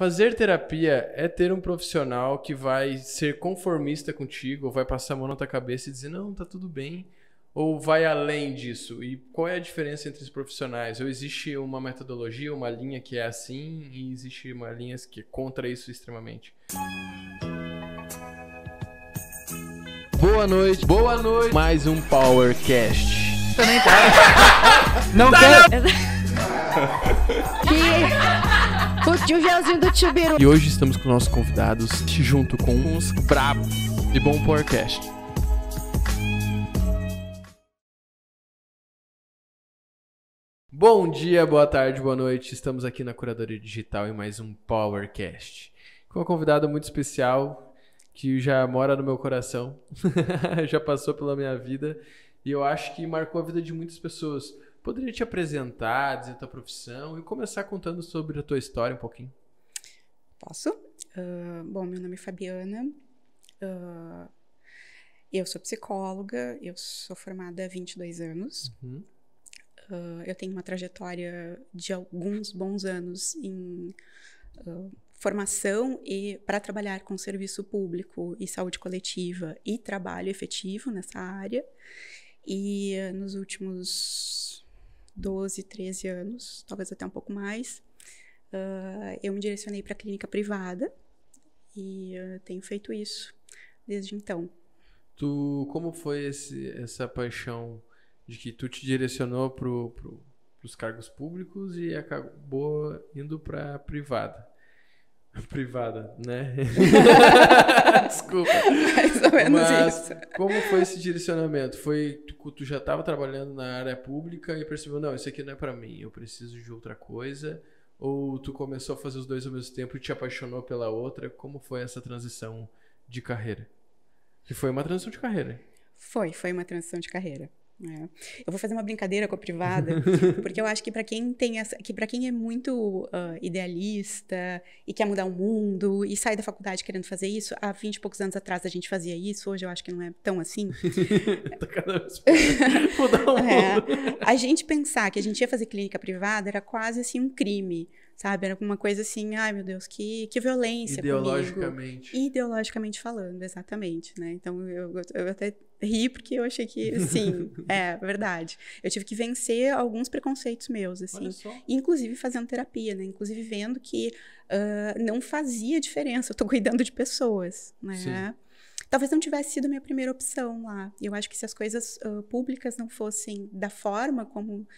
Fazer terapia é ter um profissional que vai ser conformista contigo, ou vai passar a mão na tua cabeça e dizer, não, tá tudo bem, ou vai além disso? E qual é a diferença entre os profissionais? Ou existe uma metodologia, uma linha que é assim, e existe uma linha que é contra isso extremamente? Boa noite, mais um PowerCast. Também pode. Não quero. Curtiu o gelzinho do Tibiru. E hoje estamos com nossos convidados, junto com uns brabos de bom PowerCast. Bom dia, boa tarde, boa noite. Estamos aqui na Curadoria Digital em mais um PowerCast. Com uma convidada muito especial que já mora no meu coração, já passou pela minha vida e eu acho que marcou a vida de muitas pessoas. Poderia te apresentar, dizer a tua profissão e começar contando sobre a tua história um pouquinho? Posso? Bom, meu nome é Fabiana. Eu sou psicóloga, eu sou formada há 22 anos. Uhum. Eu tenho uma trajetória de alguns bons anos em formação e para trabalhar com serviço público e saúde coletiva e trabalho efetivo nessa área. E nos últimos 12, 13 anos, talvez até um pouco mais, eu me direcionei para a clínica privada e tenho feito isso desde então. Como foi essa paixão de que tu te direcionou pros cargos públicos e acabou indo para privada? Privada, né? Desculpa. Mais ou menos isso. Como foi esse direcionamento? Tu já estava trabalhando na área pública e percebeu, não, isso aqui não é para mim, eu preciso de outra coisa? Ou tu começou a fazer os dois ao mesmo tempo e te apaixonou pela outra? Como foi essa transição de carreira? Que foi uma transição de carreira. Foi uma transição de carreira. Eu vou fazer uma brincadeira com a privada, porque eu acho que para quem é muito idealista e quer mudar o mundo e sai da faculdade querendo fazer isso, há 20 e poucos anos atrás a gente fazia isso, hoje eu acho que não é tão assim. Tá cada vez mudar o mundo. A gente pensar que a gente ia fazer clínica privada era quase assim um crime, sabe? Era uma coisa assim, ai meu Deus, que violência ideologicamente. comigo. Ideologicamente falando, exatamente, né? Então eu até ri porque eu achei que, sim, é verdade. Eu tive que vencer alguns preconceitos meus, assim. Inclusive fazendo terapia, né? Inclusive vendo que não fazia diferença, eu tô cuidando de pessoas, né? Sim. Talvez não tivesse sido a minha primeira opção lá. Eu acho que se as coisas públicas não fossem da forma como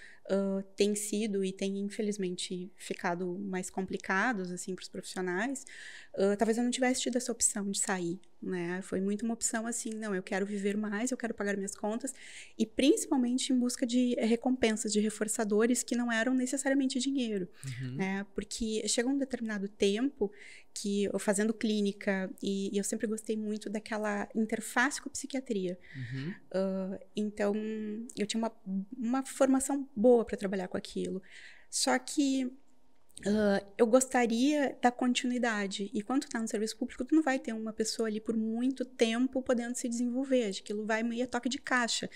tem sido e tem, infelizmente, ficado mais complicados, assim, para os profissionais, talvez eu não tivesse tido essa opção de sair, né? Foi muito uma opção assim, não, eu quero viver mais, eu quero pagar minhas contas, e principalmente em busca de recompensas, de reforçadores que não eram necessariamente dinheiro, né? Porque chega um determinado tempo que eu fazendo clínica, e eu sempre gostei muito daquela interface com a psiquiatria. Então, eu tinha uma formação boa para trabalhar com aquilo. Só que eu gostaria da continuidade. E quando tu tá no serviço público, tu não vai ter uma pessoa ali por muito tempo podendo se desenvolver. Aquilo vai meio a toque de caixa.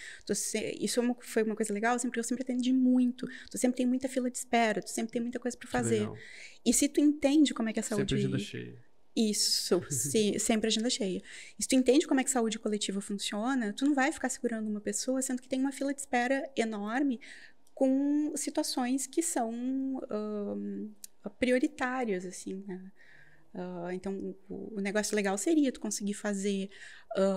Isso foi uma coisa legal, eu sempre atendi muito. Tu sempre tem muita fila de espera, tu sempre tem muita coisa para fazer. Legal. E se tu entende como é que a saúde... Sempre agenda cheia. Isso, sim, sempre agenda cheia. E se tu entende como é que saúde coletiva funciona, tu não vai ficar segurando uma pessoa, sendo que tem uma fila de espera enorme com situações que são prioritárias, assim, né? Então, o negócio legal seria tu conseguir fazer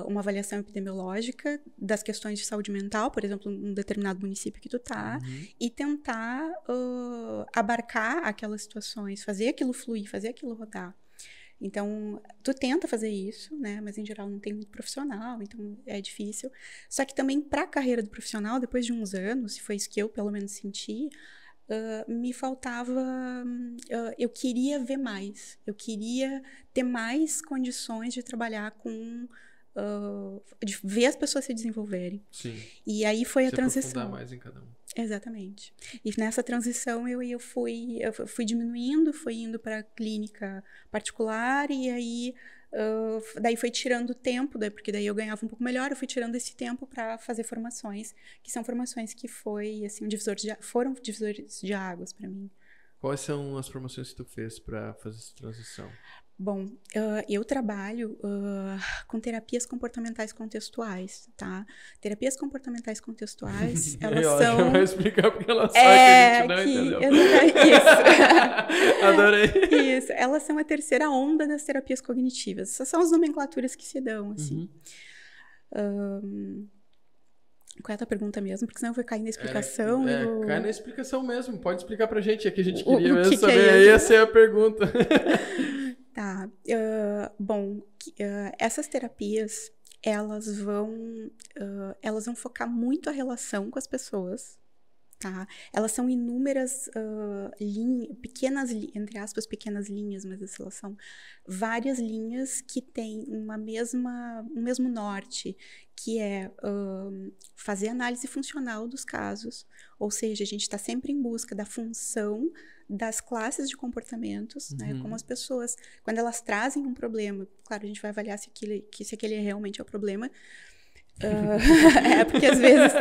uma avaliação epidemiológica das questões de saúde mental, por exemplo, num determinado município que tu tá, e tentar abarcar aquelas situações, fazer aquilo fluir, fazer aquilo rodar. Então, tu tenta fazer isso, né? Mas em geral não tem muito profissional, então é difícil. Só que também para a carreira do profissional, depois de uns anos, se foi isso que eu pelo menos senti, me faltava... eu queria ver mais, eu queria ter mais condições de trabalhar com... de ver as pessoas se desenvolverem. Sim. E aí foi a Se transição. aprofundar mais em cada um. Exatamente. E nessa transição eu fui diminuindo, fui indo para clínica particular e aí daí foi tirando tempo, porque daí eu ganhava um pouco melhor, eu fui tirando esse tempo para fazer formações, que são formações que foram divisores de águas para mim. Quais são as formações que tu fez para fazer essa transição? Bom, eu trabalho com terapias comportamentais contextuais, tá? Terapias comportamentais contextuais, elas ela são... já vai explicar porque ela sabe que a gente não entendeu. Isso. Adorei. Isso. Elas são a terceira onda das terapias cognitivas. Essas são as nomenclaturas que se dão, assim. Qual é a tua pergunta mesmo? Porque senão eu vou cair na explicação. Cai na explicação mesmo. Pode explicar pra gente. É que a gente queria mesmo que saber. é Essa é a pergunta. Tá. Bom, essas terapias, elas vão focar muito a relação com as pessoas, tá? Elas são inúmeras pequenas, entre aspas, pequenas linhas, mas elas são várias linhas que têm um mesmo norte, que é fazer análise funcional dos casos, ou seja, a gente está sempre em busca da função das classes de comportamentos, né? Como as pessoas, quando elas trazem um problema, claro, a gente vai avaliar se aquele realmente é o problema, porque às vezes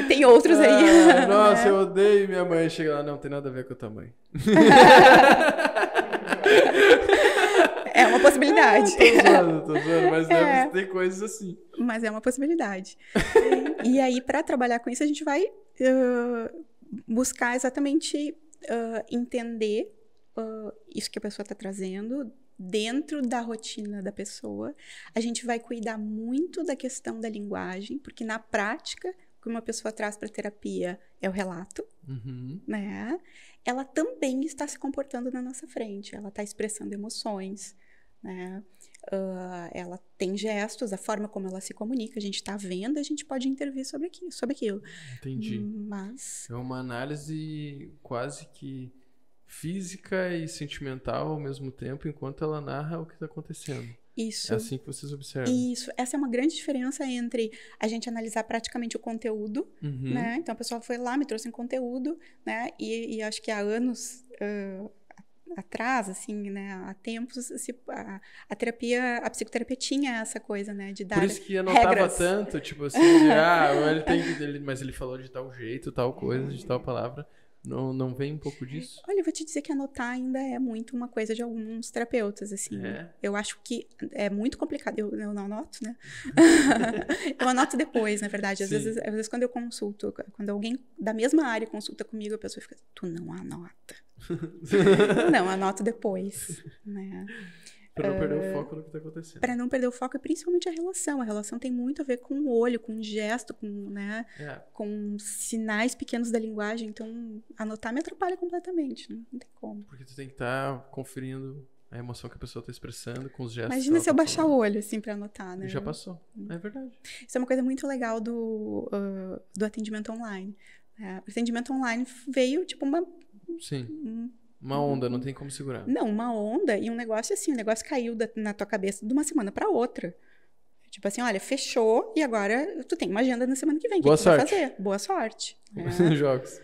tem outros aí. Nossa, eu odeio minha mãe. Chega lá, não tem nada a ver com o tamanho. É uma possibilidade. Tô zoando, mas deve ter coisas assim. Mas é uma possibilidade. E aí, para trabalhar com isso, a gente vai buscar exatamente entender isso que a pessoa está trazendo dentro da rotina da pessoa. A gente vai cuidar muito da questão da linguagem, porque na prática, o que uma pessoa traz para a terapia é o relato, né? Ela também está se comportando na nossa frente, ela está expressando emoções, né? Ela tem gestos, a forma como ela se comunica, a gente está vendo, a gente pode intervir sobre aquilo. Entendi. Mas... é uma análise quase que física e sentimental ao mesmo tempo, enquanto ela narra o que está acontecendo. Isso. É assim que vocês observam. Isso. Essa é uma grande diferença entre a gente analisar praticamente o conteúdo, né? Então, a pessoa foi lá, me trouxe um conteúdo, né? E acho que há anos atrás, assim, né? Há tempos, a psicoterapia tinha essa coisa, né? De dar regras. Por isso que anotava regras. Tanto, tipo assim, mas ele falou de tal jeito, tal coisa, de tal palavra. Não vem um pouco disso? Olha, eu vou te dizer que anotar ainda é muito uma coisa de alguns terapeutas, assim. Eu acho que é muito complicado. Eu não anoto, né? Eu anoto depois, na verdade. Às vezes, quando eu consulto, quando alguém da mesma área consulta comigo, a pessoa fica, tu não anota. Não, anoto depois, né? Para não perder o foco do que está acontecendo. Para não perder o foco, e principalmente a relação. A relação tem muito a ver com o olho, com o gesto, né? Com sinais pequenos da linguagem. Então, anotar me atrapalha completamente. Não tem como. Porque tu tem que estar conferindo a emoção que a pessoa está expressando com os gestos. Imagina se eu baixar o olho, assim, para anotar, né? Já passou. É verdade. Isso é uma coisa muito legal do atendimento online. O atendimento online veio, tipo, Sim. Uma onda, não tem como segurar. Não, uma onda e um negócio assim, caiu na tua cabeça de uma semana para outra. Tipo assim, olha, fechou e agora tu tem uma agenda na semana que vem. O que tu vai fazer? Boa sorte. Jogos.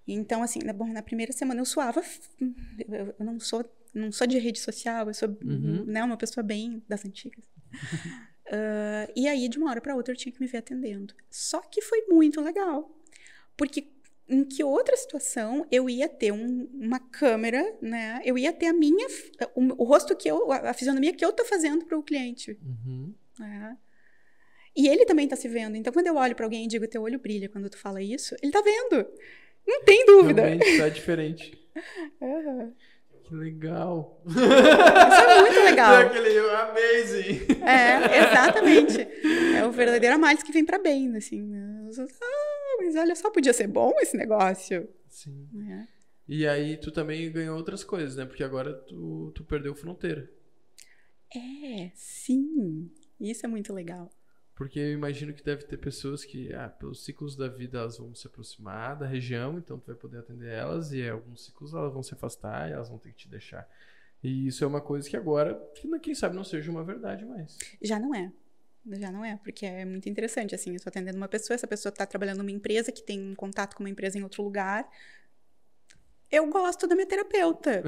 Então, assim, na primeira semana eu suava. Eu não sou de rede social, eu sou né, uma pessoa bem das antigas. E aí, de uma hora para outra, eu tinha que me ver atendendo. Só que foi muito legal. Porque em que outra situação eu ia ter uma câmera, né? Eu ia ter o rosto a fisionomia que eu tô fazendo para o cliente. Né? E ele também tá se vendo. Então, quando eu olho para alguém e digo, teu olho brilha quando tu fala isso, ele tá vendo. Não tem dúvida. Realmente tá diferente. Que legal. Isso é muito legal. É aquele amazing. Exatamente. É o verdadeiro análise que vem para bem, assim. Mas olha só, podia ser bom esse negócio. Sim. E aí tu também ganhou outras coisas, né? Porque agora tu perdeu fronteira. Sim. Isso é muito legal. Porque eu imagino que deve ter pessoas que, pelos ciclos da vida, elas vão se aproximar da região, então tu vai poder atender elas, e alguns ciclos elas vão se afastar e elas vão ter que te deixar. E isso é uma coisa que agora, quem sabe, não seja uma verdade mais. Já não é, porque é muito interessante, assim, eu estou atendendo uma pessoa, essa pessoa está trabalhando numa empresa que tem um contato com uma empresa em outro lugar. Eu gosto da minha terapeuta.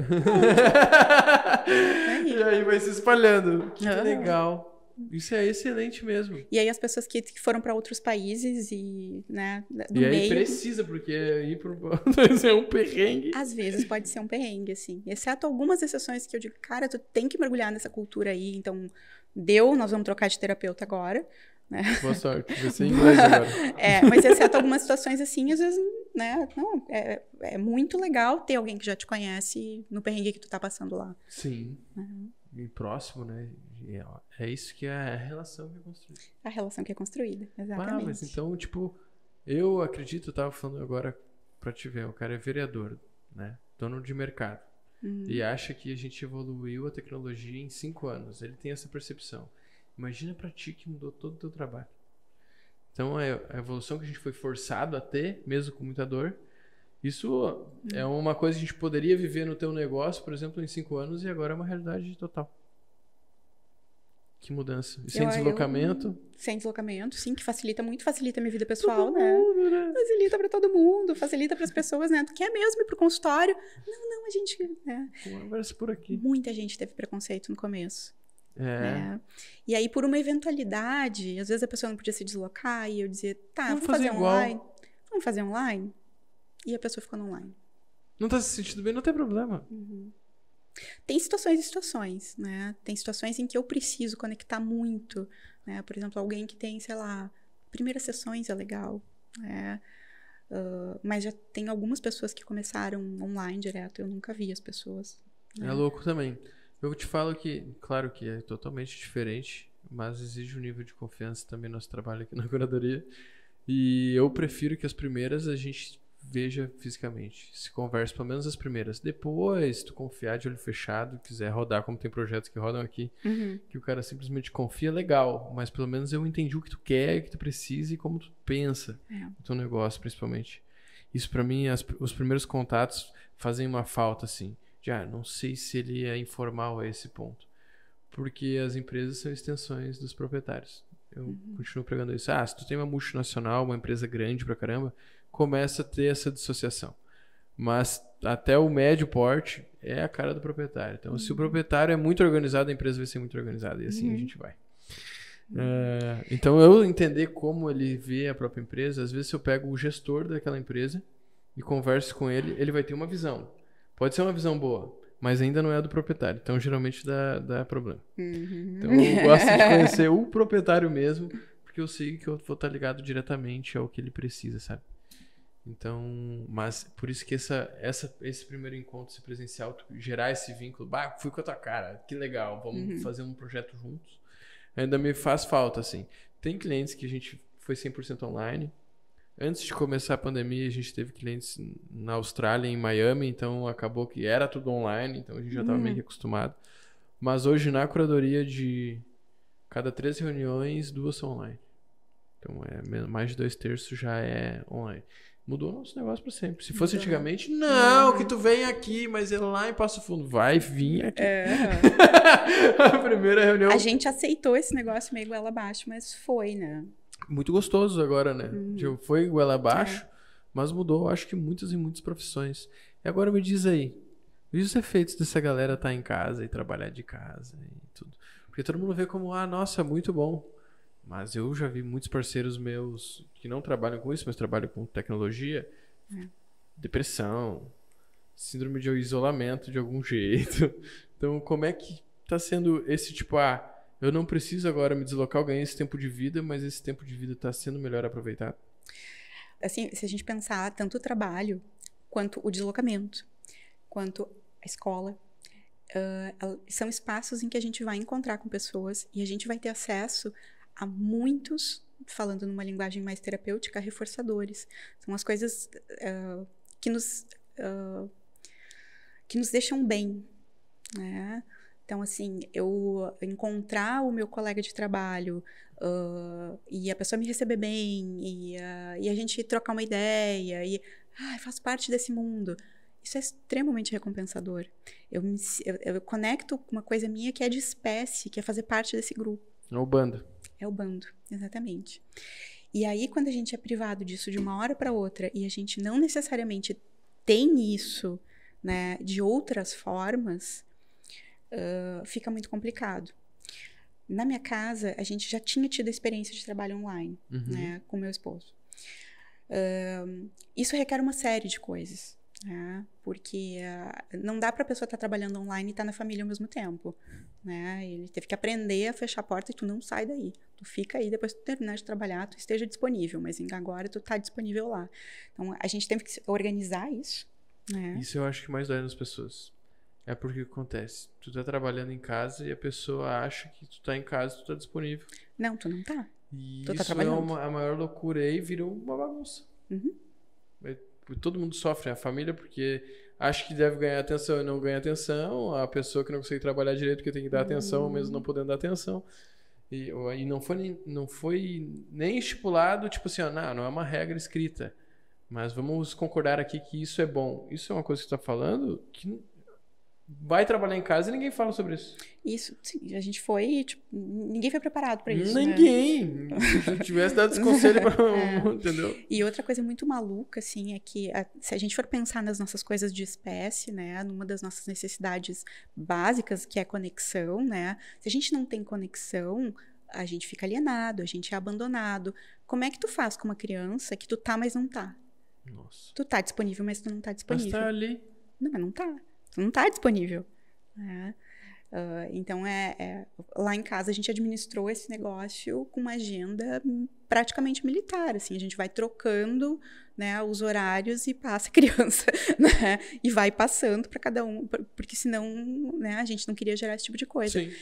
E aí vai se espalhando. Que legal. Isso é excelente mesmo. E aí as pessoas que foram para outros países e, né, no E aí meio... precisa, porque ir pro... é um perrengue. Às vezes pode ser um perrengue, assim. Exceto algumas exceções que eu digo, cara, tu tem que mergulhar nessa cultura aí. Então, nós vamos trocar de terapeuta agora. Né? Boa sorte, vai ser em inglês agora. Mas exceto algumas situações assim, às vezes, né? Não, é muito legal ter alguém que já te conhece no perrengue que tu tá passando lá. Sim. E próximo, né? É isso que é a relação que é construída. A relação que é construída, exatamente. Mas então, tipo, eu acredito, eu tava falando agora pra te ver, o cara é vereador, né? Dono de mercado. E acha que a gente evoluiu a tecnologia em 5 anos. Ele tem essa percepção. Imagina pra ti que mudou todo o teu trabalho. Então, a evolução que a gente foi forçado a ter, mesmo com muita dor, isso é uma coisa que a gente poderia viver no teu negócio, por exemplo, em 5 anos, e agora é uma realidade total. Que mudança. E sem deslocamento. Sem deslocamento, sim, que facilita muito, facilita a minha vida pessoal, né? Facilita pra todo mundo, facilita pras pessoas, né? Tu quer mesmo ir pro consultório? Não, a gente... Conversa por aqui. Muita gente teve preconceito no começo. Né? E aí, por uma eventualidade, às vezes a pessoa não podia se deslocar e eu dizia, tá, vamos fazer online. Vamos fazer online? E a pessoa ficou no online. Não tá se sentindo bem, não tem problema. Tem situações e situações, né? Tem situações em que eu preciso conectar muito, né? Por exemplo, alguém que tem, sei lá, primeiras sessões é legal, né? Mas já tem algumas pessoas que começaram online direto, eu nunca vi as pessoas. Né? É louco também. Eu te falo que, claro que é totalmente diferente, mas exige um nível de confiança também nosso trabalho aqui na curadoria. E eu prefiro que as primeiras a gente veja fisicamente, se converse pelo menos as primeiras. Depois, tu confiar de olho fechado, quiser rodar, como tem projetos que rodam aqui, que o cara simplesmente confia, legal, mas pelo menos eu entendi o que tu quer, o que tu precisa e como tu pensa no teu negócio, principalmente. Isso pra mim, os primeiros contatos fazem uma falta, assim. Não sei se ele é informal a esse ponto. Porque as empresas são extensões dos proprietários. Eu continuo pregando isso. Se tu tem uma multinacional, uma empresa grande pra caramba, começa a ter essa dissociação. Mas até o médio porte é a cara do proprietário. Então, se o proprietário é muito organizado, a empresa vai ser muito organizada. E assim a gente vai. Então, eu entender como ele vê a própria empresa, às vezes se eu pego o gestor daquela empresa e converso com ele, ele vai ter uma visão. Pode ser uma visão boa, mas ainda não é a do proprietário. Então, geralmente dá problema. Então, eu gosto de conhecer o proprietário mesmo, porque eu sei que eu vou estar ligado diretamente ao que ele precisa, sabe? Então, mas por isso que esse primeiro encontro, esse presencial, gerar esse vínculo, fui com a tua cara, que legal, vamos fazer um projeto juntos. Ainda me faz falta, assim. Tem clientes que a gente foi 100% online. Antes de começar a pandemia, a gente teve clientes na Austrália, em Miami, então acabou que era tudo online, então a gente já estava meio que acostumado. Mas hoje, na curadoria, de cada 3 reuniões, 2 são online. Então, mais de 2/3 já é online. Mudou o nosso negócio para sempre. Se fosse antigamente, não, que tu vem aqui, mas é lá em Passo Fundo. Vai vir aqui. A primeira reunião... A gente aceitou esse negócio meio goela abaixo, mas foi, né? Muito gostoso agora, né? Foi goela abaixo, mas mudou, acho que muitas e muitas profissões. E agora me diz aí, e os efeitos dessa galera estar em casa e trabalhar de casa e tudo? Porque todo mundo vê como, nossa, muito bom. Mas eu já vi muitos parceiros meus que não trabalham com isso, mas trabalham com tecnologia, depressão, síndrome de isolamento de algum jeito. Então, como é que tá sendo esse tipo, eu não preciso agora me deslocar, eu ganhei esse tempo de vida, mas esse tempo de vida está sendo melhor aproveitado? Assim, se a gente pensar tanto o trabalho, quanto o deslocamento, quanto a escola, são espaços em que a gente vai encontrar com pessoas e a gente vai ter acesso a muitos, falando numa linguagem mais terapêutica, reforçadores. São as coisas que nos deixam bem, né? Então, assim, eu encontrar o meu colega de trabalho e a pessoa me receber bem e a gente trocar uma ideia e faço parte desse mundo. Isso é extremamente recompensador. Eu conecto com uma coisa minha que é de espécie, que é fazer parte desse grupo. É o bando. É o bando, exatamente. E aí, quando a gente é privado disso de uma hora para outra e a gente não necessariamente tem isso, né, de outras formas, fica muito complicado. Na minha casa, a gente já tinha tido a experiência de trabalho online, né, com meu esposo. Isso requer uma série de coisas, né, porque não dá para a pessoa estar trabalhando online e estar na família ao mesmo tempo, né? Ele teve que aprender a fechar a porta e tu não sai daí. Tu fica aí, depois que tu terminar de trabalhar, tu esteja disponível, mas agora tu tá disponível lá. Então, a gente teve que organizar isso, né? Isso eu acho que mais dói nas pessoas. É porque o que acontece? Tu tá trabalhando em casa e a pessoa acha que tu tá em casa e tu tá disponível. Não, tu não tá. E Tu isso tá trabalhando. a maior loucura aí, virou uma bagunça. Todo mundo sofre, a família, porque acha que deve ganhar atenção e não ganha atenção, a pessoa que não consegue trabalhar direito porque tem que dar atenção, mesmo não podendo dar atenção. E não foi nem estipulado, tipo assim, ó, não é uma regra escrita, mas vamos concordar aqui que isso é bom. Isso é uma coisa que você tá falando que vai trabalhar em casa e ninguém fala sobre isso. Isso, sim, a gente foi, tipo, ninguém foi preparado para isso, Ninguém! né? Se eu tivesse dado esse conselho pra entendeu? E outra coisa muito maluca, assim, é que se a gente for pensar nas nossas coisas de espécie, né, numa das nossas necessidades básicas, que é conexão, né, se a gente não tem conexão, a gente fica alienado, a gente é abandonado. Como é que tu faz com uma criança que tu tá, mas não tá? Nossa. Tu tá disponível, mas tu não tá disponível. Mas tá ali. Não, mas não tá. Tu não tá disponível, né? Então, lá em casa a gente administrou esse negócio com uma agenda praticamente militar, assim, a gente vai trocando, né, os horários e passa a criança, né, e vai passando para cada um, porque senão, né, a gente não queria gerar esse tipo de coisa. Sim.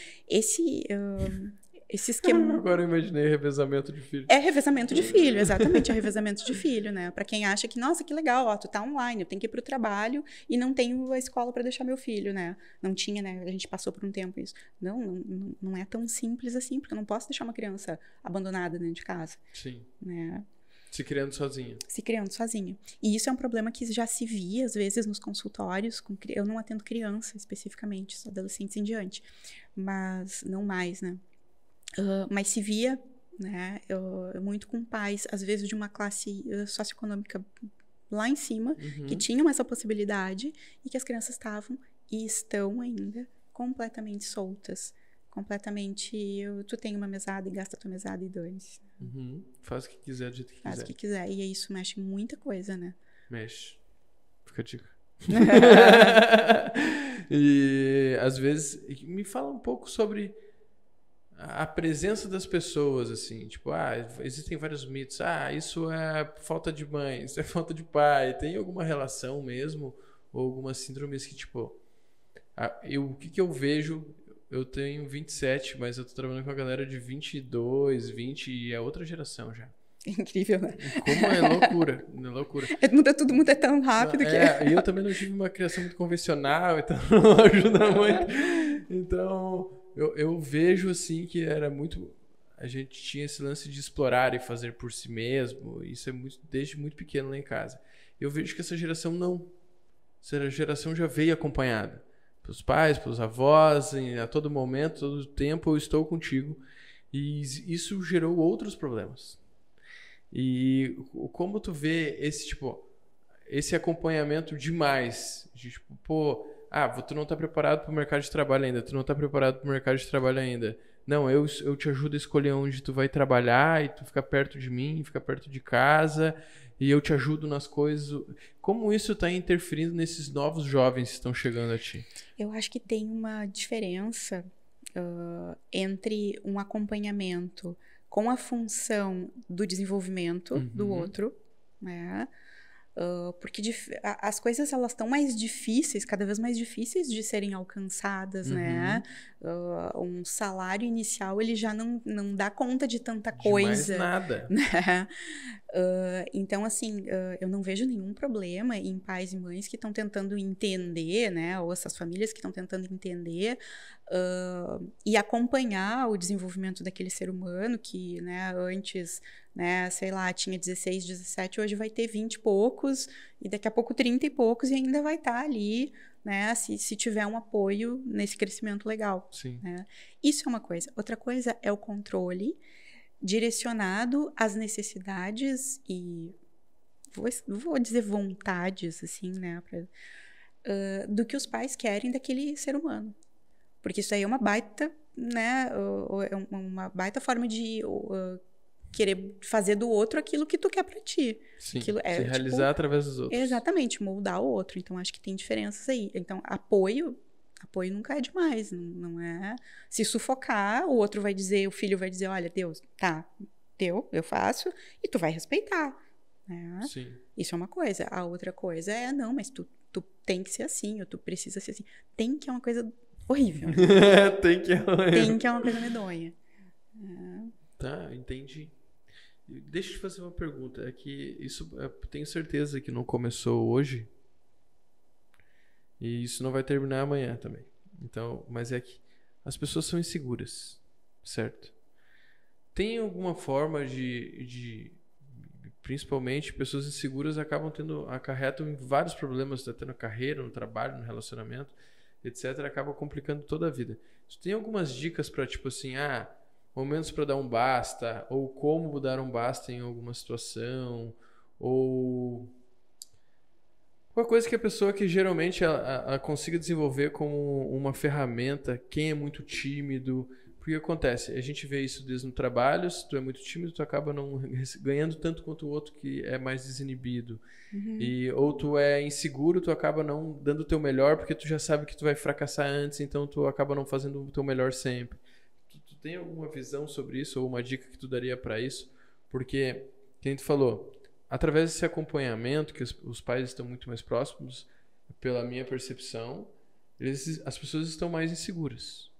Esse esquema... Agora eu imaginei revezamento de filho. É revezamento de filho, exatamente, é revezamento de filho, né? Para quem acha que, nossa, que legal, ó, tu tá online, eu tenho que ir pro trabalho e não tenho a escola para deixar meu filho, né? Não tinha, né? A gente passou por um tempo isso. Não é tão simples assim, porque eu não posso deixar uma criança abandonada dentro de casa. Sim. Né? Se criando sozinha. Se criando sozinha. E isso é um problema que já se via, às vezes, nos consultórios. Eu não atendo criança, especificamente, só adolescentes em diante. Mas não mais, né? Mas se via, né, muito com pais, às vezes de uma classe socioeconômica lá em cima, que tinham essa possibilidade e que as crianças estavam e estão ainda completamente soltas. Completamente, tu tem uma mesada e gasta a tua mesada e dane-se. Faz o que quiser, do jeito que Faz o que quiser. E isso mexe muita coisa, né? Mexe. Fica a dica. E às vezes, me fala um pouco sobre a presença das pessoas, assim, tipo, existem vários mitos, isso é falta de mãe, isso é falta de pai, tem alguma relação mesmo, ou algumas síndromes que, tipo, o que eu vejo, eu tenho 27, mas eu tô trabalhando com a galera de 22, 20, e é outra geração já. Incrível, né? Como é loucura, é loucura. Tudo muda tão rápido que... E eu também não tive uma criação muito convencional, então não ajuda muito. Então... Eu vejo, assim, que era muito... A gente tinha esse lance de explorar e fazer por si mesmo. Isso é desde muito pequeno lá em casa. Eu vejo que essa geração não. Essa geração já veio acompanhada. Pelos pais, pelos avós, a todo momento, todo tempo eu estou contigo. E isso gerou outros problemas. E como tu vê esse acompanhamento demais? De, tipo, tu não tá preparado para o mercado de trabalho ainda. Tu não tá preparado para o mercado de trabalho ainda. Não, eu te ajudo a escolher onde tu vai trabalhar e tu fica perto de mim, fica perto de casa e eu te ajudo nas coisas. Como isso tá interferindo nesses novos jovens que estão chegando a ti? Eu acho que tem uma diferença entre um acompanhamento com a função do desenvolvimento do outro, né? Porque as coisas elas estão mais difíceis, cada vez mais difíceis de serem alcançadas, né? Um salário inicial ele já não dá conta de tanta coisa. De mais nada. Né? Então, assim, eu não vejo nenhum problema em pais e mães que estão tentando entender, né? Ou essas famílias que estão tentando entender e acompanhar o desenvolvimento daquele ser humano que, né, antes, né, sei lá, tinha 16, 17, hoje vai ter 20 e poucos, e daqui a pouco 30 e poucos, e ainda vai estar ali, né, se tiver um apoio nesse crescimento legal. Sim. Né? Isso é uma coisa. Outra coisa é o controle direcionado às necessidades e, vou dizer vontades, assim, né, do que os pais querem daquele ser humano. Porque isso aí é uma baita né, é uma baita forma de querer fazer do outro aquilo que tu quer pra ti. Sim, Aquilo se realizar através dos outros. Exatamente, moldar o outro. Então, acho que tem diferenças aí. Então, apoio nunca é demais, não é... Se sufocar, o outro vai dizer, o filho vai dizer, olha, Deus, tá, eu faço, e tu vai respeitar, né? Sim. Isso é uma coisa. A outra coisa é, não, mas tu tem que ser assim, ou tu precisa ser assim. Tem que é uma coisa horrível. Né? Tem que é uma coisa medonha. Tá, entendi. Deixa eu te fazer uma pergunta. É que isso, eu tenho certeza que não começou hoje. E isso não vai terminar amanhã também. Então, mas é que as pessoas são inseguras, certo? Tem alguma forma principalmente pessoas inseguras acarretam em vários problemas, até na carreira, no trabalho, no relacionamento, etc. Acaba complicando toda a vida. Você tem algumas dicas para, tipo assim, momentos para dar um basta, ou como dar um basta em alguma situação, ou uma coisa que a pessoa que geralmente ela consiga desenvolver como uma ferramenta, quem é muito tímido, porque acontece, a gente vê isso desde no trabalho, se tu é muito tímido, tu acaba não ganhando tanto quanto o outro que é mais desinibido. Ou tu é inseguro, tu acaba não dando o teu melhor, porque tu já sabe que tu vai fracassar antes, então tu acaba não fazendo o teu melhor sempre. Tu tem alguma visão sobre isso, ou uma dica que tu daria para isso? Porque, quem tu falou, através desse acompanhamento, que os pais estão muito mais próximos, pela minha percepção, as pessoas estão mais inseguras.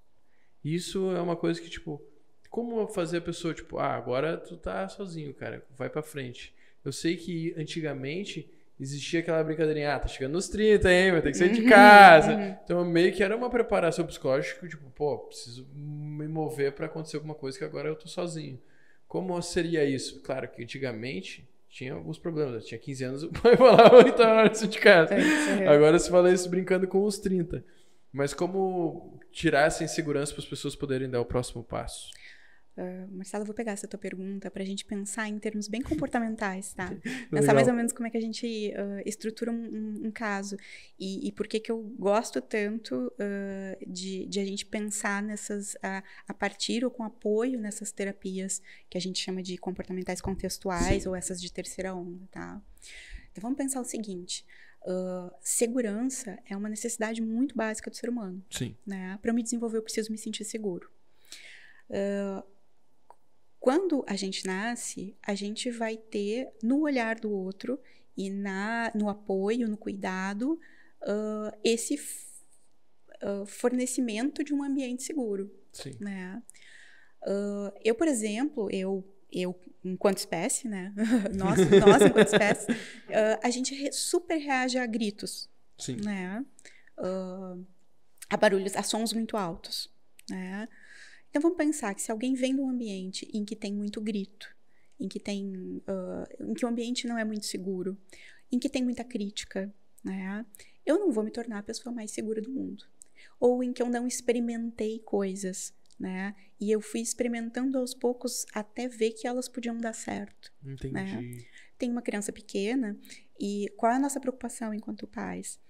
Isso é uma coisa que, tipo, como fazer a pessoa, tipo, agora tu tá sozinho, cara, vai pra frente. Eu sei que antigamente existia aquela brincadeirinha, tá chegando nos 30, hein, vai ter que sair de casa. Então, meio que era uma preparação psicológica, tipo, preciso me mover pra acontecer alguma coisa que agora eu tô sozinho. Como seria isso? Claro que antigamente tinha alguns problemas. Eu tinha 15 anos, o pai falava, então na hora de sair de casa. Agora se fala isso brincando com os 30. Mas como tirar essa insegurança para as pessoas poderem dar o próximo passo? Marcelo, eu vou pegar essa tua pergunta para a gente pensar em termos bem comportamentais, tá? Pensar mais ou menos como é que a gente estrutura um caso e por que eu gosto tanto de a gente pensar nessas, a partir ou com apoio nessas terapias que a gente chama de comportamentais contextuais. Sim. Ou essas de terceira onda, tá? Então vamos pensar o seguinte, segurança é uma necessidade muito básica do ser humano. Sim. Né? Para eu me desenvolver eu preciso me sentir seguro. Quando a gente nasce, a gente vai ter no olhar do outro e no apoio, no cuidado, esse fornecimento de um ambiente seguro. Sim. Né? Eu, por exemplo, eu enquanto espécie, né? nós enquanto espécie, a gente super reage a gritos. Sim. Né? A barulhos, a sons muito altos. Né? Então, vamos pensar que se alguém vem de um ambiente em que tem muito grito, em que o ambiente não é muito seguro, em que tem muita crítica, né? Eu não vou me tornar a pessoa mais segura do mundo. Ou em que eu não experimentei coisas, né? E eu fui experimentando aos poucos até ver que elas podiam dar certo. Entendi. Né? Tem uma criança pequena e qual é a nossa preocupação enquanto pais?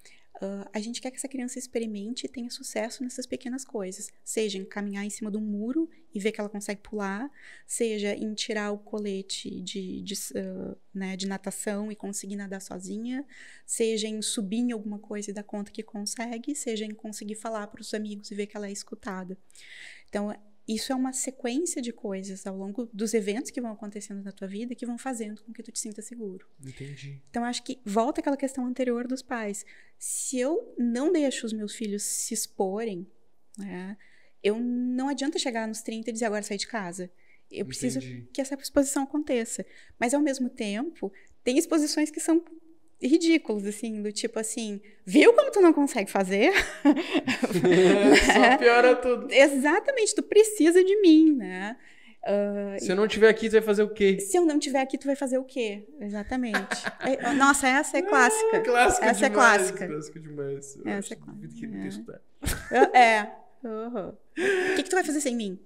A gente quer que essa criança experimente e tenha sucesso nessas pequenas coisas. Seja em caminhar em cima de um muro e ver que ela consegue pular, seja em tirar o colete de natação e conseguir nadar sozinha, seja em subir em alguma coisa e dar conta que consegue, seja em conseguir falar para os amigos e ver que ela é escutada. Então, isso é uma sequência de coisas ao longo dos eventos que vão acontecendo na tua vida que vão fazendo com que tu te sinta seguro. Entendi. Então, acho que volta àquela questão anterior dos pais. Se eu não deixo os meus filhos se exporem, né, eu não adianta chegar nos 30 e dizer agora sair de casa. Eu preciso que essa exposição aconteça. Mas, ao mesmo tempo, tem exposições que são ridículos, assim, do tipo assim, viu como tu não consegue fazer? Só piora tudo. Exatamente, tu precisa de mim, né? Se eu não estiver aqui, tu vai fazer o quê? Se eu não estiver aqui, tu vai fazer o quê? Exatamente. Nossa, essa é clássica. Clássica essa demais, é clássica. Clássica demais. Essa é clássica. O que tu vai fazer sem mim?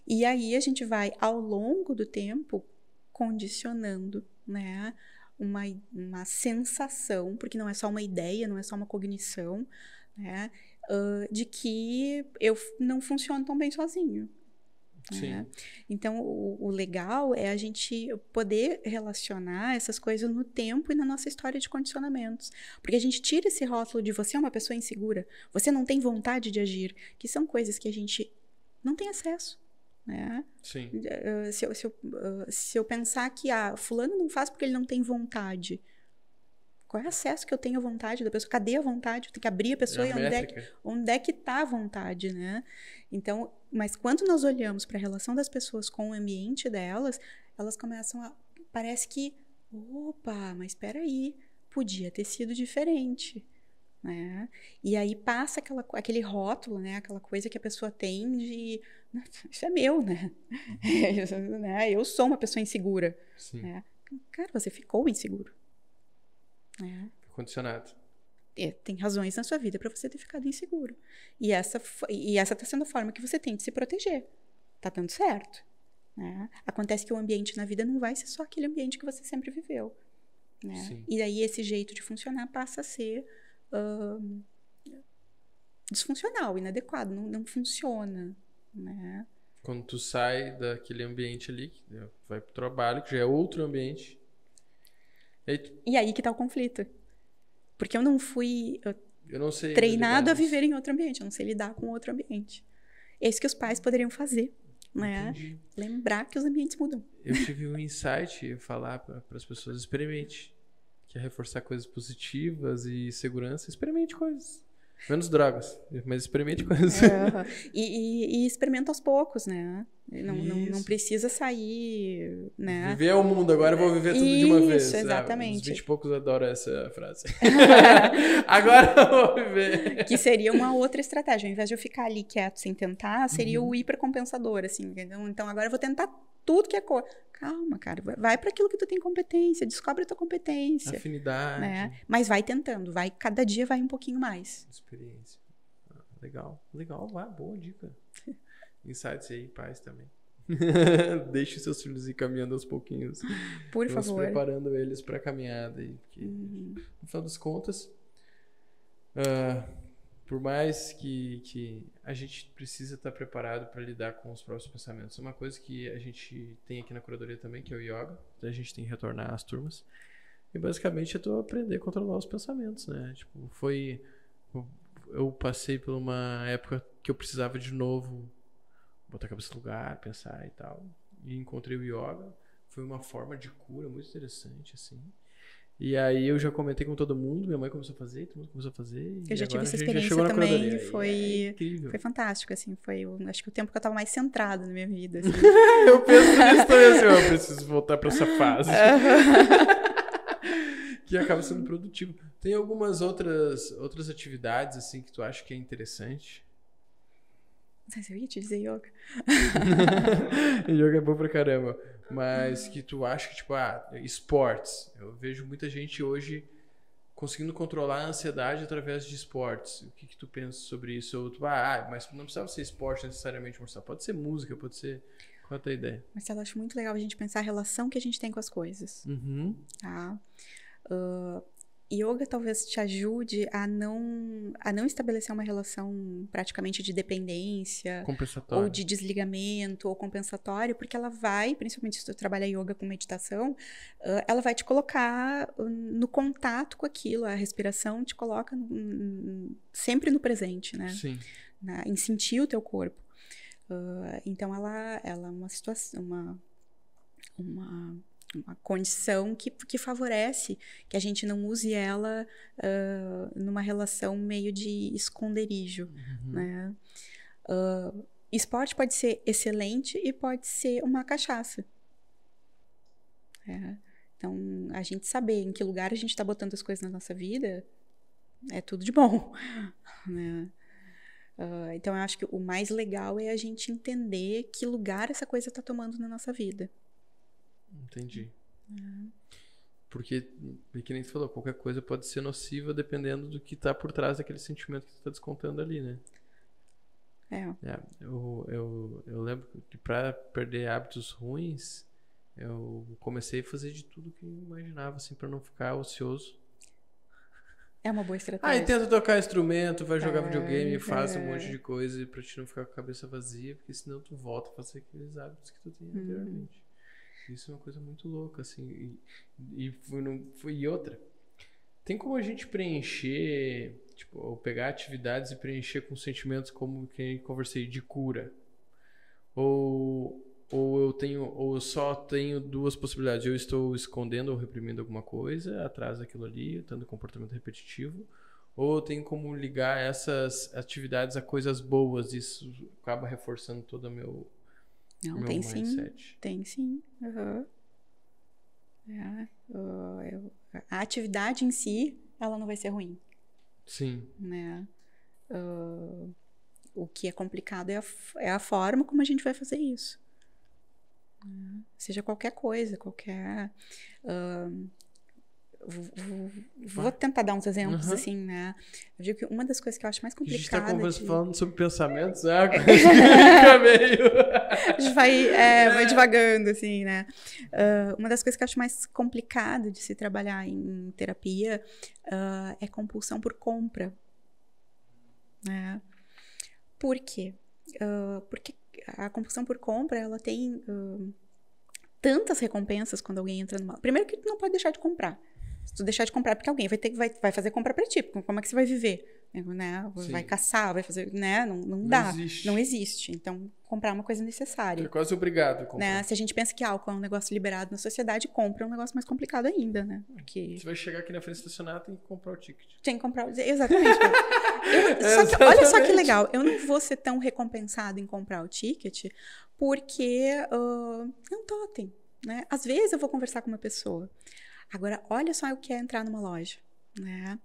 E aí a gente vai, ao longo do tempo, condicionando, né? Uma sensação, porque não é só uma ideia, não é só uma cognição, né? de que eu não funciono tão bem sozinho. Sim. Né? Então, o legal é a gente poder relacionar essas coisas no tempo e na nossa história de condicionamentos. Porque a gente tira esse rótulo de você é uma pessoa insegura, você não tem vontade de agir, que são coisas que a gente não tem acesso. Né? Sim. Se eu pensar que fulano não faz porque ele não tem vontade, qual é o acesso que eu tenho à vontade da pessoa? Cadê a vontade? Eu tenho que abrir a pessoa e onde é que está a vontade, né? Então, mas quando nós olhamos para a relação das pessoas com o ambiente delas, elas começam a... Parece que, opa, mas espera aí, podia ter sido diferente, né? E aí passa aquele rótulo, né? Aquela coisa que a pessoa tem de... Isso é meu, né? Eu sou uma pessoa insegura. Sim. Né? Cara, você ficou inseguro. Condicionado. Tem razões na sua vida para você ter ficado inseguro. E essa tá sendo a forma que você tem de se proteger. Tá dando certo. Né? Acontece que o ambiente na vida não vai ser só aquele ambiente que você sempre viveu. Né? E daí esse jeito de funcionar passa a ser disfuncional, inadequado. Não funciona. Né? Quando tu sai daquele ambiente ali, vai pro trabalho, que já é outro ambiente. E aí que tá o conflito. Porque eu não fui sei treinado a viver em outro ambiente. Eu não sei lidar com outro ambiente. É isso que os pais poderiam fazer. Né? Lembrar que os ambientes mudam. Eu tive um insight falar para as pessoas: experimente. Quer reforçar coisas positivas e segurança? Experimente coisas. Menos drogas, mas experimente coisas. E experimenta aos poucos, né? Não precisa sair, né? Viver o mundo, agora eu vou viver tudo de uma vez. Isso, exatamente. Os 20 e poucos adoram essa frase. Agora eu vou viver. Que seria uma outra estratégia. Ao invés de eu ficar ali quieto sem tentar, seria o hipercompensador, assim. Então agora eu vou tentar tudo que é coisa. Calma, cara. Vai para aquilo que tu tem competência. Descobre a tua competência. Afinidade. Né? Mas vai tentando. Cada dia vai um pouquinho mais. Experiência. Legal. Boa dica. Insights aí, pais também. Deixe seus filhos ir caminhando aos pouquinhos. Por favor. Preparando eles para a caminhada. Porque, no final das contas, por mais que a gente precisa estar preparado para lidar com os próprios pensamentos. Uma coisa que a gente tem aqui na curadoria também, que é o yoga. A gente tem que retornar às turmas. E basicamente é tu aprender a controlar os pensamentos, né? Tipo, eu passei por uma época que eu precisava de novo botar a cabeça no lugar, pensar e tal. E encontrei o yoga. Foi uma forma de cura muito interessante, assim. E aí eu já comentei com todo mundo, minha mãe começou a fazer, todo mundo começou a fazer. Eu já tive essa experiência também, foi fantástico, assim. Acho que o tempo que eu tava mais centrada na minha vida. Assim. Eu penso nisso também, assim, eu preciso voltar pra essa fase. Que acaba sendo produtivo. Tem algumas outras atividades, assim, que tu acha que é interessante? Não sei se eu ia te dizer yoga. Yoga é bom pra caramba. Mas que tu acha que, tipo, esportes. Eu vejo muita gente hoje conseguindo controlar a ansiedade através de esportes. O que tu pensa sobre isso? Ou tu, mas não precisava ser esporte necessariamente, Marcelo. Pode ser música, pode ser... Qual é a tua ideia? Marcelo, eu acho muito legal a gente pensar a relação que a gente tem com as coisas. Tá? Yoga talvez te ajude a não estabelecer uma relação praticamente de dependência ou de desligamento ou compensatório, porque ela vai, principalmente se tu trabalha yoga com meditação, ela vai te colocar no contato com aquilo, a respiração te coloca sempre no presente, né? Sim. Em sentir o teu corpo. Então ela é uma situação, uma condição que favorece que a gente não use ela numa relação meio de esconderijo, né? Esporte pode ser excelente e pode ser uma cachaça. Então, a gente saber em que lugar a gente está botando as coisas na nossa vida é tudo de bom, né? Então, eu acho que o mais legal é a gente entender que lugar essa coisa está tomando na nossa vida. Entendi. Porque, que nem você falou, qualquer coisa pode ser nociva dependendo do que está por trás daquele sentimento que você está descontando ali, né? Eu lembro que para perder hábitos ruins, eu comecei a fazer de tudo que eu imaginava, assim, para não ficar ocioso. É uma boa estratégia. Aí tenta tocar instrumento, vai jogar videogame, faz um monte de coisa pra te não ficar com a cabeça vazia, porque senão tu volta a fazer aqueles hábitos que tu tinha anteriormente. Isso é uma coisa muito louca, assim. E outra, tem como a gente preencher, tipo, ou pegar atividades e preencher com sentimentos como que eu conversei, de cura? Ou eu só tenho duas possibilidades. Eu estou escondendo ou reprimindo alguma coisa atrás daquilo ali, tendo comportamento repetitivo. Ou eu tenho como ligar essas atividades a coisas boas. Isso acaba reforçando todo o meu mindset. Tem sim. A atividade em si, ela não vai ser ruim. Sim. Né? O que é complicado é a forma como a gente vai fazer isso. Seja qualquer coisa, vou tentar dar uns exemplos, assim, né? Eu digo que uma das coisas que eu acho mais complicada... A gente está falando sobre pensamentos, fica meio... A gente vai divagando, assim, né? Uma das coisas que eu acho mais complicada de se trabalhar em terapia é compulsão por compra. Né? Por quê? Porque a compulsão por compra, ela tem tantas recompensas quando alguém entra numa... Primeiro que tu não pode deixar de comprar. Se tu deixar de comprar, porque alguém vai fazer compra pra ti. Como é que você vai viver? Né? Vai caçar, vai fazer... Né? Não dá. Não existe. Então, comprar é uma coisa necessária. É quase obrigado a comprar. Né? Se a gente pensa que álcool é um negócio liberado na sociedade, compra é um negócio mais complicado ainda, né? Porque... Você vai chegar aqui na frente estacionar, tem que comprar o ticket. Tem que comprar... Exatamente. Olha só que legal. Eu não vou ser tão recompensada em comprar o ticket porque é um totem, né? Às vezes eu vou conversar com uma pessoa. Agora, olha só o que é entrar numa loja, né?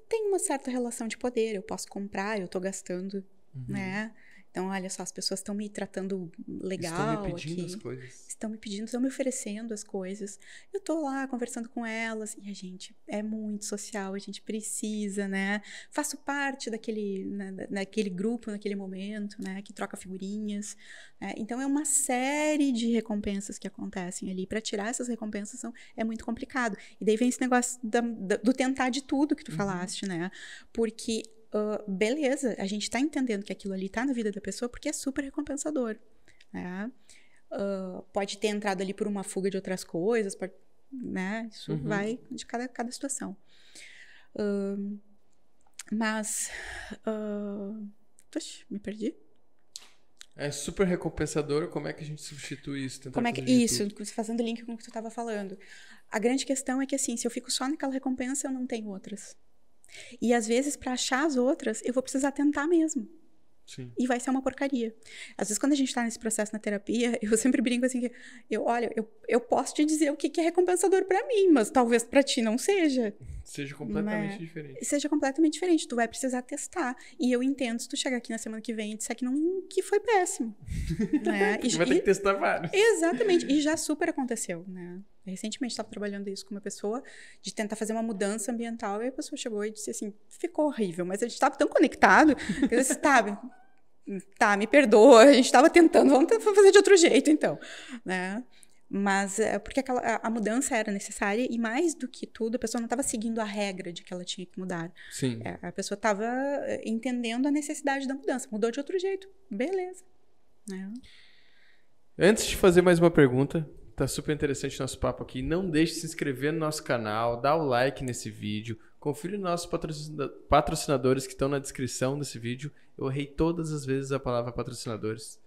Tem uma certa relação de poder. Eu posso comprar, eu tô gastando, né? Então, olha só, as pessoas estão me tratando legal aqui. Estão me pedindo as coisas. Estão me oferecendo as coisas. Eu tô lá conversando com elas. E a gente é muito social, a gente precisa, né? Faço parte daquele grupo, naquele momento, né? Que troca figurinhas. Né? Então, é uma série de recompensas que acontecem ali. Para tirar essas recompensas é muito complicado. E daí vem esse negócio do tentar de tudo que tu falaste, né? Porque... beleza, a gente tá entendendo que aquilo ali tá na vida da pessoa porque é super recompensador, né? Pode ter entrado ali por uma fuga de outras coisas, né? Isso vai de cada situação. Mas... me perdi. É super recompensador, como é que a gente substitui isso? Fazendo link com o que tu estava falando. A grande questão é que, assim, se eu fico só naquela recompensa, eu não tenho outras. E às vezes, para achar as outras, eu vou precisar tentar mesmo. Sim. E vai ser uma porcaria. Às vezes, quando a gente tá nesse processo na terapia, eu sempre brinco assim, que eu posso te dizer o que é recompensador para mim, mas talvez para ti não seja. Seja completamente diferente. Seja completamente diferente. Tu vai precisar testar. E eu entendo se tu chegar aqui na semana que vem e disser que foi péssimo. Né? Vai ter que testar vários. Exatamente. E já super aconteceu, né? Recentemente estava trabalhando isso com uma pessoa, de tentar fazer uma mudança ambiental, e a pessoa chegou e disse assim, ficou horrível, mas a gente estava tão conectado, que eu disse, tá, me perdoa, a gente estava tentando, vamos fazer de outro jeito, então, né? Mas porque a mudança era necessária e, mais do que tudo, a pessoa não estava seguindo a regra de que ela tinha que mudar. Sim. A pessoa estava entendendo a necessidade da mudança, mudou de outro jeito, beleza. Né? Antes de fazer mais uma pergunta, tá super interessante o nosso papo aqui. Não deixe de se inscrever no nosso canal, dá o like nesse vídeo, confira os nossos patrocinadores que estão na descrição desse vídeo. Eu errei todas as vezes a palavra patrocinadores.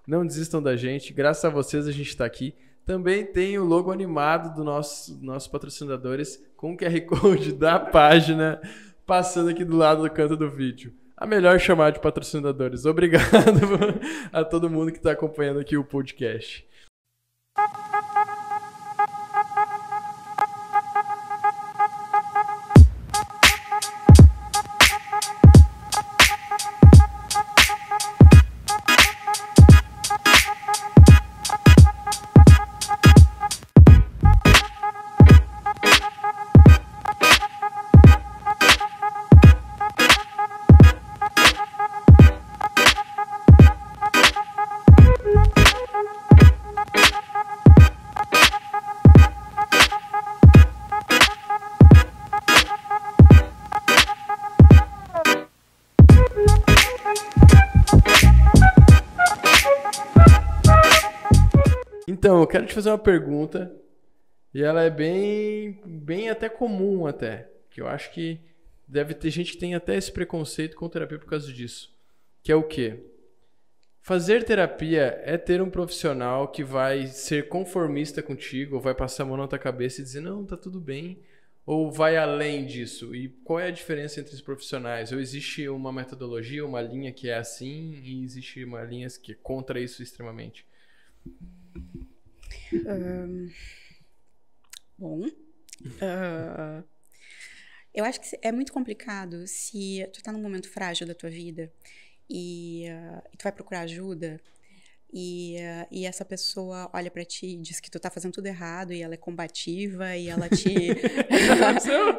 Não desistam da gente, graças a vocês a gente está aqui. Também tem o logo animado dos nossos patrocinadores com o QR Code da página passando aqui do lado do canto do vídeo. A melhor chamada de patrocinadores. Obrigado a todo mundo que está acompanhando aqui o podcast. Então, eu quero te fazer uma pergunta, e ela é bem até comum até, que eu acho que deve ter gente que tem até esse preconceito com terapia por causa disso. Que é o quê? Fazer terapia é ter um profissional que vai ser conformista contigo, ou vai passar a mão na tua cabeça e dizer, não, tá tudo bem, ou vai além disso? E qual é a diferença entre os profissionais? Ou existe uma metodologia, uma linha que é assim, e existe uma linha que é contra isso extremamente? Bom, eu acho que é muito complicado se tu tá num momento frágil da tua vida e tu vai procurar ajuda e essa pessoa olha pra ti e diz que tu tá fazendo tudo errado e ela é combativa e ela te...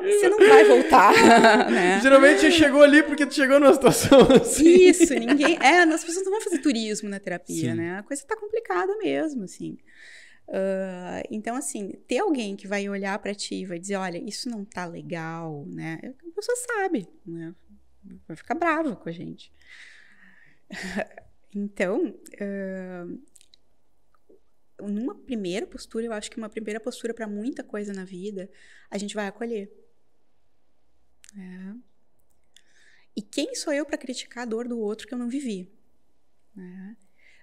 Você não vai voltar, né? Geralmente chegou ali porque tu chegou numa situação assim. Isso, ninguém... as pessoas não vão fazer turismo na terapia, Sim. né? A coisa tá complicada mesmo, assim. Então, assim, ter alguém que vai olhar pra ti e vai dizer, olha, isso não tá legal, né? A pessoa sabe, né? Vai ficar brava com a gente. Então, numa primeira postura, eu acho que uma primeira postura para muita coisa na vida, a gente vai acolher. E quem sou eu para criticar a dor do outro que eu não vivi?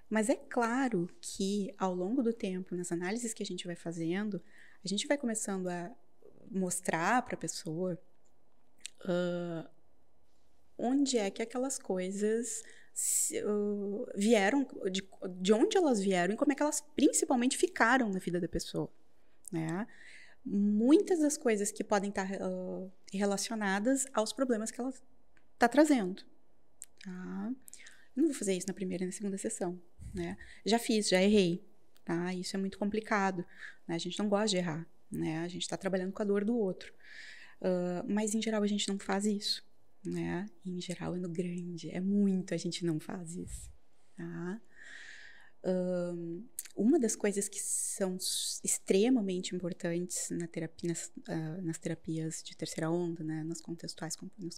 Mas é claro que, ao longo do tempo, nas análises que a gente vai fazendo, a gente vai começando a mostrar para a pessoa onde é que aquelas coisas vieram, de onde elas vieram e como é que elas principalmente ficaram na vida da pessoa, né? Muitas das coisas que podem estar relacionadas aos problemas que ela está trazendo, tá? Eu não vou fazer isso na primeira e na segunda sessão, né? Já fiz, já errei, tá? Isso é muito complicado, né? A gente não gosta de errar, né? A gente está trabalhando com a dor do outro, mas em geral a gente não faz isso, né? Em geral, no grande, é muito, a gente não faz isso, tá? Uma das coisas que são extremamente importantes na terapia, nas terapias de terceira onda, né? Nas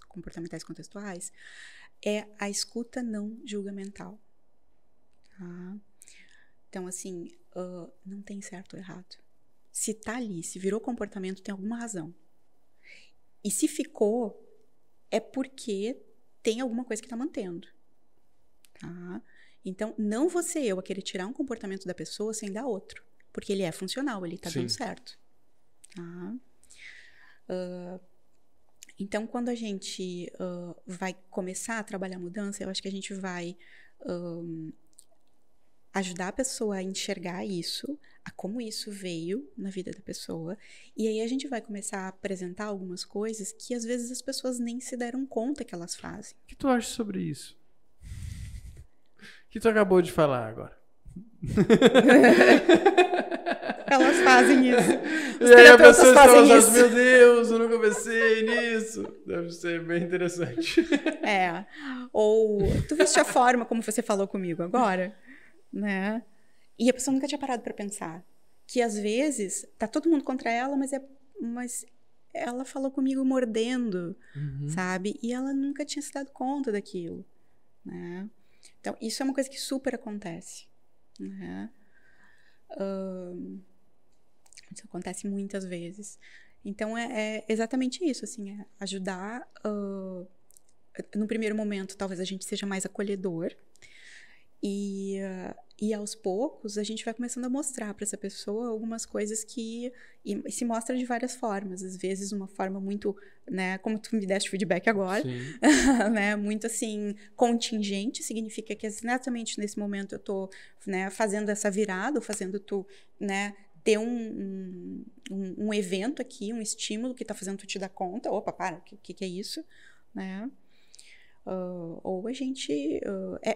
comportamentais contextuais, é a escuta não julgamental, tá? Então, assim, não tem certo ou errado. Se tá ali, se virou comportamento, tem alguma razão. E se ficou, é porque tem alguma coisa que está mantendo, tá? Então, não vou ser eu a querer tirar um comportamento da pessoa sem dar outro, porque ele é funcional, ele está dando certo, tá? Então, quando a gente vai começar a trabalhar a mudança, eu acho que a gente vai ajudar a pessoa a enxergar isso, a como isso veio na vida da pessoa, e aí a gente vai começar a apresentar algumas coisas que às vezes as pessoas nem se deram conta que elas fazem. O que tu acha sobre isso? O que tu acabou de falar agora? Elas fazem isso. Os terapeutas fazem isso. Meu Deus, eu nunca pensei nisso. Deve ser bem interessante. Ou tu viste a forma como você falou comigo agora, né? E a pessoa nunca tinha parado para pensar que às vezes tá todo mundo contra ela, mas ela falou comigo mordendo, sabe? E ela nunca tinha se dado conta daquilo, né? Então, isso é uma coisa que super acontece, né? Isso acontece muitas vezes. Então, é exatamente isso, assim, é ajudar... no primeiro momento, talvez a gente seja mais acolhedor, e aos poucos a gente vai começando a mostrar para essa pessoa algumas coisas que e se mostra de várias formas, às vezes uma forma muito, né, como tu me deste feedback agora, né, muito assim contingente, significa que exatamente nesse momento eu tô, né, fazendo essa virada, ou fazendo tu, né, ter um evento aqui, um estímulo que tá fazendo tu te dar conta, opa, para, o que é isso, né? Ou a gente...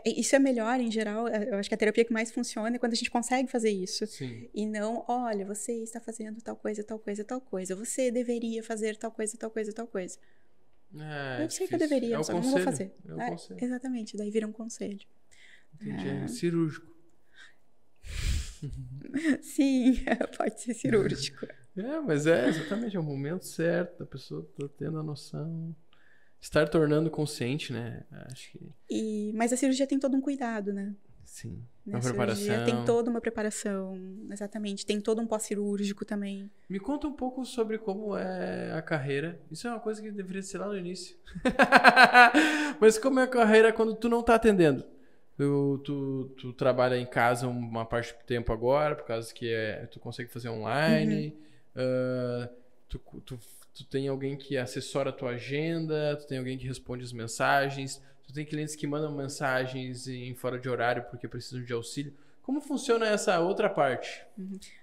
isso é melhor, em geral, eu acho que a terapia que mais funciona é quando a gente consegue fazer isso. Sim. E não, olha, você está fazendo tal coisa, tal coisa, tal coisa. Você deveria fazer tal coisa, tal coisa, tal coisa. Eu sei que eu deveria, só que não vou fazer. Exatamente, daí vira um conselho. Entendi, é cirúrgico. Sim, pode ser cirúrgico. Mas exatamente, é o momento certo, a pessoa tá tendo a noção... Estar tornando consciente, né? Acho que... Mas a cirurgia tem todo um cuidado, né? Sim. Né? Uma Cirurgia preparação. tem toda uma preparação, exatamente. Tem todo um pós-cirúrgico também. Me conta um pouco sobre como é a carreira. Isso é uma coisa que deveria ser lá no início. Mas como é a carreira quando tu não tá atendendo? Tu trabalha em casa uma parte do tempo agora, por causa que tu consegue fazer online. Tu tem alguém que assessora a tua agenda, tu tem alguém que responde as mensagens, tu tem clientes que mandam mensagens em fora de horário porque precisam de auxílio. Como funciona essa outra parte?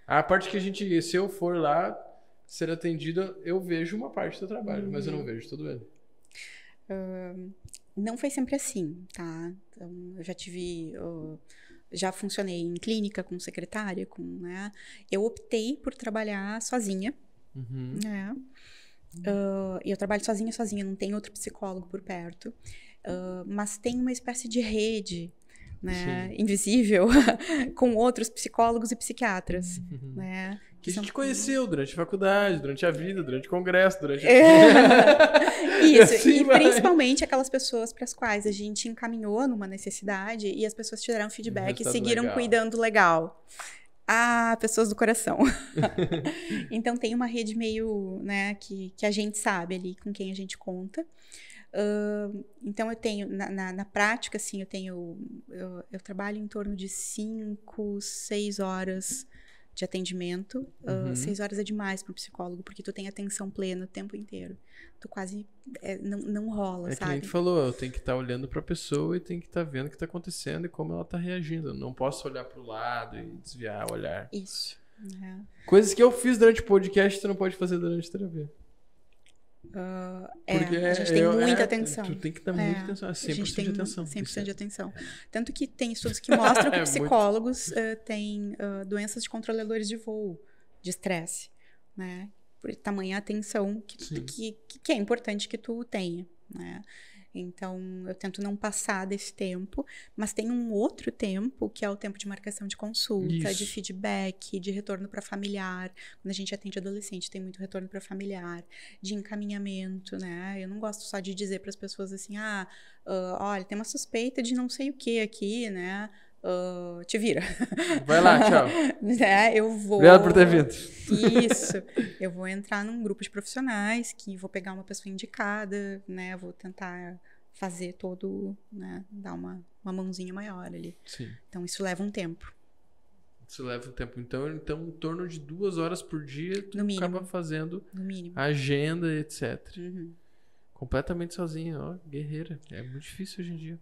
A parte que se eu for lá ser atendido, eu vejo uma parte do trabalho, mas eu não vejo todo ele. Não foi sempre assim, tá? Então, eu já funcionei em clínica com secretária, né? Eu optei por trabalhar sozinha, né? E eu trabalho sozinha, não tem outro psicólogo por perto, mas tem uma espécie de rede, né, invisível com outros psicólogos e psiquiatras, né? Que a gente conheceu durante a faculdade, durante a vida, durante o congresso, durante Isso, assim e vai. principalmente aquelas pessoas para as quais a gente encaminhou numa necessidade e as pessoas te deram feedback e seguiram legal. cuidando legal. Pessoas do coração. Então tem uma rede meio, né, que a gente sabe ali com quem a gente conta. Então eu tenho, na prática, assim, eu trabalho em torno de 5, 6 horas de atendimento. 6 horas é demais para um psicólogo, porque tu tem atenção plena o tempo inteiro. Tu quase não rola, que sabe? nem tu falou, eu tenho que estar olhando pra pessoa e tenho que estar vendo o que está acontecendo e como ela está reagindo. Eu não posso olhar pro lado e desviar o olhar. Isso. Coisas que eu fiz durante o podcast, tu não pode fazer durante a terapia. Porque a gente tem muita atenção. Tu tem que dar muita atenção, 100% de atenção. 100% de atenção. Tanto que tem estudos que mostram que psicólogos muito... têm doenças de controladores de voo, de estresse, né? Por tamanha atenção que é importante que tu tenha, né? Então, eu tento não passar desse tempo, mas tem um outro tempo, que é o tempo de marcação de consulta, de feedback, de retorno para familiar. Quando a gente atende adolescente, tem muito retorno para familiar, de encaminhamento, né? Eu não gosto só de dizer para as pessoas assim, olha, tem uma suspeita de não sei o que aqui, né? Te vira. Vai lá, tchau. Eu vou... Obrigado por ter vindo. Isso. Eu vou entrar num grupo de profissionais que vou pegar uma pessoa indicada, né? Vou tentar fazer todo, né? Dar uma mãozinha maior ali. Sim. Então, isso leva um tempo. Isso leva um tempo. Então em torno de 2 horas por dia, tu acaba fazendo agenda, etc. Completamente sozinha, ó, guerreira. É muito difícil hoje em dia.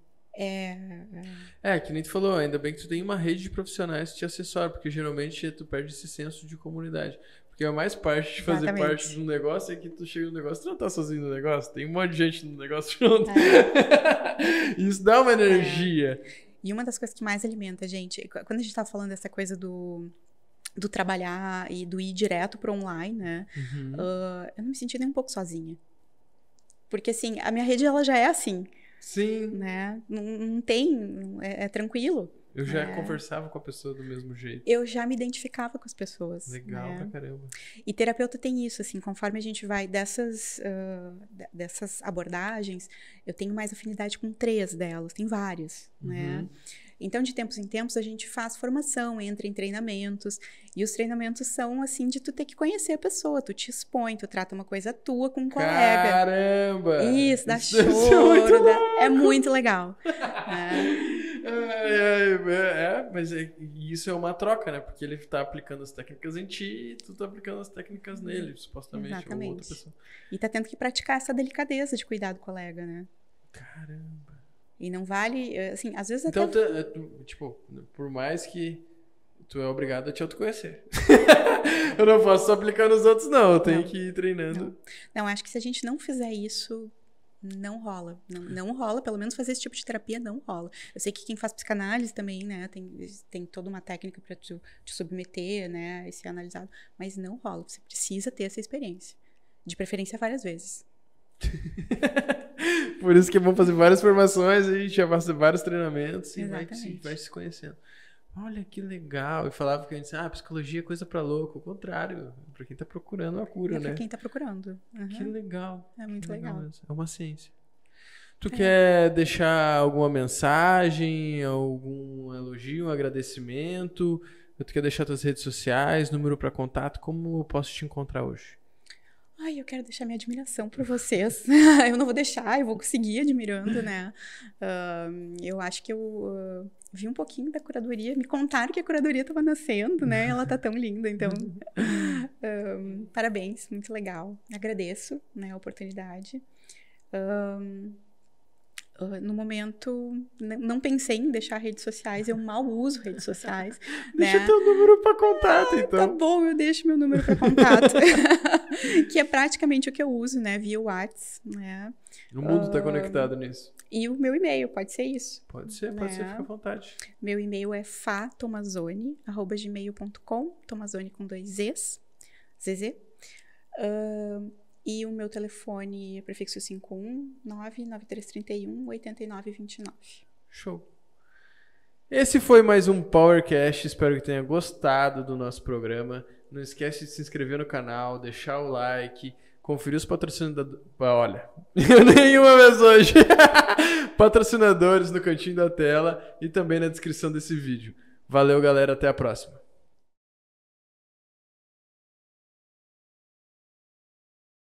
Que nem tu falou, ainda bem que tu tem uma rede de profissionais que te assessoram, porque geralmente tu perde esse senso de comunidade. Porque a mais parte de fazer parte de um negócio é que tu chega no negócio, tu não tá sozinho no negócio, tem um monte de gente no negócio junto. Isso dá uma energia. E uma das coisas que mais alimenta a gente, quando a gente tá falando dessa coisa do trabalhar e do ir direto pro online, né? Eu não me senti nem um pouco sozinha. Porque assim, a minha rede ela já é assim. Sim. Né? Não tem, é tranquilo. Eu já conversava com a pessoa do mesmo jeito. Eu já me identificava com as pessoas. Legal, né? pra caramba. E terapeuta tem isso, assim, conforme a gente vai dessas abordagens, eu tenho mais afinidade com 3 delas, tem várias, né? Então, de tempos em tempos, a gente faz formação, entra em treinamentos, e os treinamentos são, assim, de tu ter que conhecer a pessoa, tu te expõe, tu trata uma coisa tua com um colega. Caramba! Isso, dá choro, é muito legal. Mas isso é uma troca, né? Porque ele tá aplicando as técnicas em ti e tu tá aplicando as técnicas nele, supostamente. Exatamente. Ou outra pessoa. E tá tendo que praticar essa delicadeza de cuidar do colega, né? Caramba. E não vale, assim, às vezes então, até... tipo, por mais que tu é obrigado a te autoconhecer. Eu não posso só aplicar nos outros, não. Eu tenho que ir treinando. Não, acho que se a gente não fizer isso, não rola. Não rola, pelo menos fazer esse tipo de terapia não rola. Eu sei que quem faz psicanálise também, né, tem toda uma técnica para te submeter, né, e ser analisado. Mas não rola, você precisa ter essa experiência. De preferência várias vezes. Por isso que é bom fazer várias formações, a gente já passa vários treinamentos e vai se conhecendo. Olha que legal. E falava que a gente psicologia é coisa pra louco. O contrário, pra quem tá procurando uma cura, né? Pra quem tá procurando. Que legal. É muito legal. É uma ciência. Tu quer deixar alguma mensagem, algum elogio, um agradecimento? Tu quer deixar tuas redes sociais, número para contato? Como eu posso te encontrar hoje? Ai, eu quero deixar minha admiração por vocês. Eu não vou deixar, eu vou seguir admirando, né? Eu acho que eu vi um pouquinho da curadoria, me contaram que a curadoria estava nascendo, né? Ela tá tão linda, então... parabéns, muito legal. Agradeço, né, a oportunidade. No momento, não pensei em deixar redes sociais, eu mal uso redes sociais. Deixa né? teu número para contato, então. Tá bom, eu deixo meu número para contato. Que é praticamente o que eu uso, né? Via WhatsApp, né? O mundo tá conectado nisso. E o meu e-mail, pode ser isso? Pode ser, fica à vontade. Meu e-mail é fatomazone@gmail.com, Tomazone com 2 Zs, ZZ. E o meu telefone é prefixo 519-9331-8929. Show. Esse foi mais um PowerCast. Espero que tenha gostado do nosso programa. Não esquece de se inscrever no canal, deixar o like, conferir os patrocinadores. Olha, nenhuma vez hoje. Patrocinadores no cantinho da tela e também na descrição desse vídeo. Valeu, galera. Até a próxima.